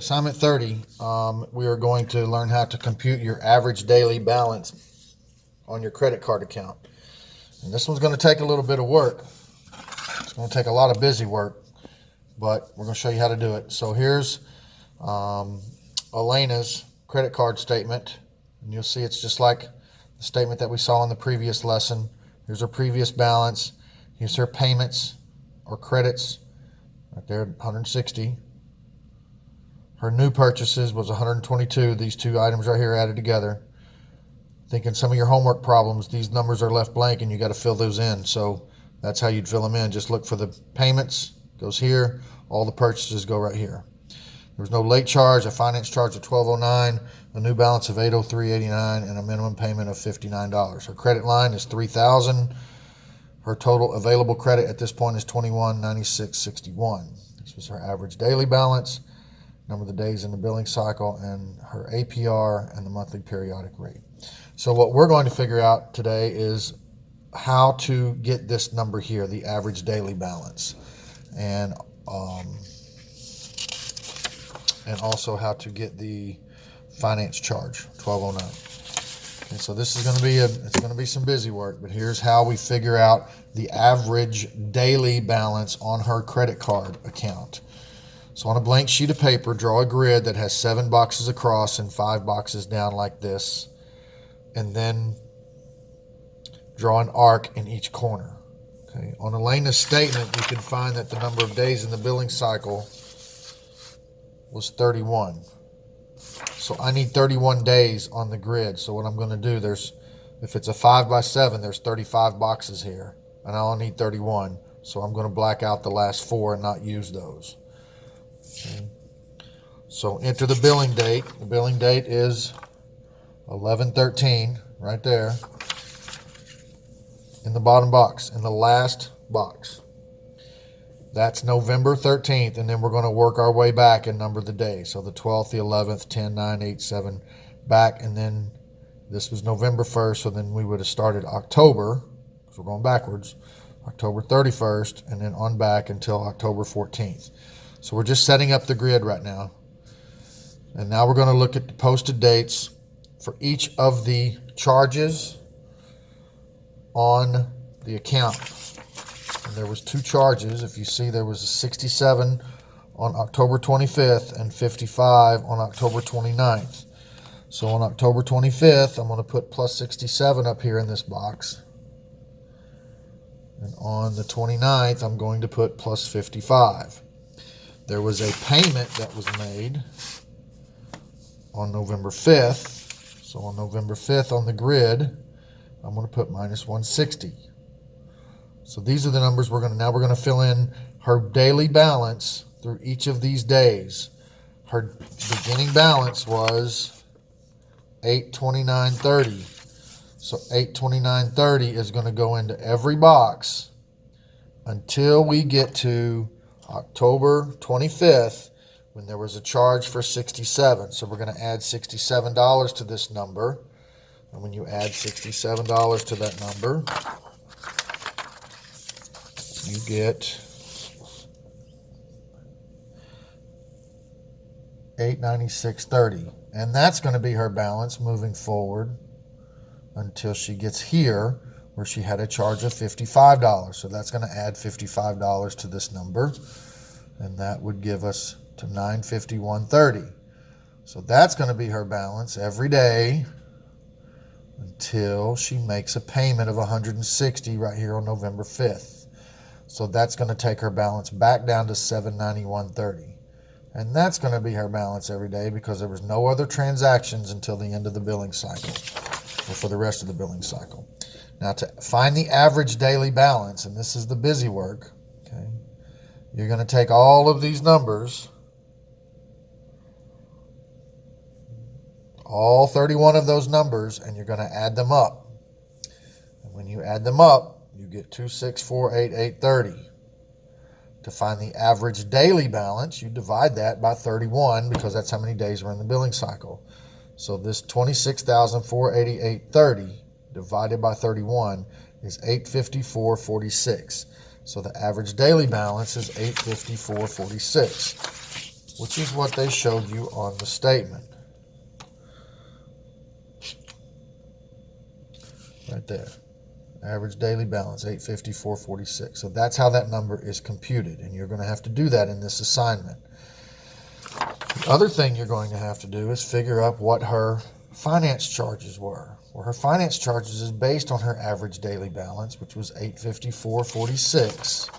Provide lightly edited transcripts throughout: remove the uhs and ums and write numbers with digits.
Assignment 30, we are going to learn how to compute your average daily balance on your credit card account. And this one's going to take a little bit of work. It's going to take a lot of busy work, but we're going to show you how to do it. So here's Elena's credit card statement, and you'll see it's just like the statement that we saw in the previous lesson. Here's her previous balance. Here's her payments or credits right there, 160. Her new purchases was 122. These two items right here added together. Thinking some of your homework problems, these numbers are left blank and you got to fill those in. So that's how you'd fill them in. Just look for the payments, goes here. All the purchases go right here. There was no late charge, a finance charge of $12.09, a new balance of $803.89, and a minimum payment of $59. Her credit line is $3,000. Her total available credit at this point is $21.96.61. This was her average daily balance, number of the days in the billing cycle, and her APR and the monthly periodic rate. So what we're going to figure out today is how to get this number here, the average daily balance, and also how to get the finance charge, $12.09. And so this is going to be it's going to be some busy work, but here's how we figure out the average daily balance on her credit card account. So on a blank sheet of paper, draw a grid that has 7 boxes across and 5 boxes down like this. And then draw an arc in each corner. Okay. On Elena's statement, you can find that the number of days in the billing cycle was 31. So I need 31 days on the grid. So what I'm going to do, if it's a 5x7, there's 35 boxes here. And I only need 31. So I'm going to black out the last 4 and not use those. Okay. So enter the billing date. The billing date is 11/13 right there in the bottom box, in the last box. That's November 13th, and then we're going to work our way back and number the days. So the 12th, the 11th, 10, 9, 8, 7, back, and then this was November 1st, so then we would have started October, because we're going backwards, October 31st, and then on back until October 14th. So we're just setting up the grid right now. And now we're going to look at the posted dates for each of the charges on the account. And there was 2 charges. If you see, there was a 67 on October 25th and 55 on October 29th. So on October 25th, I'm going to put plus 67 up here in this box. And on the 29th, I'm going to put plus 55. There was a payment that was made on November 5th. So on November 5th on the grid, I'm going to put minus 160. So these are the numbers we're going to fill in her daily balance through each of these days. Her beginning balance was $829.30. So $829.30 is going to go into every box until we get to October 25th, when there was a charge for 67. So we're going to add $67 to this number. And when you add $67 to that number, you get $896.30. And that's going to be her balance moving forward until she gets here, where she had a charge of $55. So that's going to add $55 to this number, and that would give us to $951.30. So that's going to be her balance every day until she makes a payment of $160 right here on November 5th. So that's going to take her balance back down to $791.30. And that's going to be her balance every day because there was no other transactions until the end of the billing cycle, or for the rest of the billing cycle. Now, to find the average daily balance, and this is the busy work, okay, you're going to take all of these numbers, all 31 of those numbers, and you're going to add them up. And when you add them up, you get 26488.30. To find the average daily balance, you divide that by 31 because that's how many days are in the billing cycle. So this 26,488.30 divided by 31 is 854.46. So the average daily balance is 854.46. which is what they showed you on the statement. Right there. Average daily balance, $854.46. So that's how that number is computed, and you're going to have to do that in this assignment. The other thing you're going to have to do is figure out what her finance charges were. Well, her finance charges is based on her average daily balance, which was $854.46.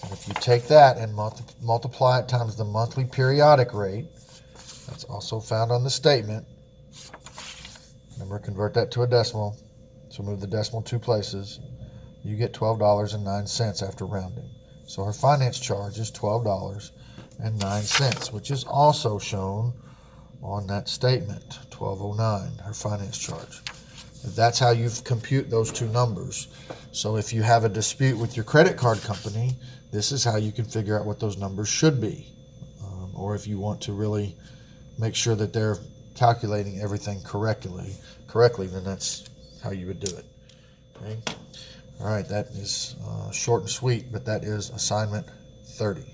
And if you take that and multiply it times the monthly periodic rate, that's also found on the statement. Remember, convert that to a decimal. So move the decimal 2 places. You get $12.09 after rounding. So her finance charge is $12.09, which is also shown on that statement, $12.09, her finance charge. That's how you compute those two numbers. So if you have a dispute with your credit card company, this is how you can figure out what those numbers should be. Or if you want to really make sure that they're calculating everything correctly, then that's how you would do it. Okay. All right, that is short and sweet, but that is assignment 30.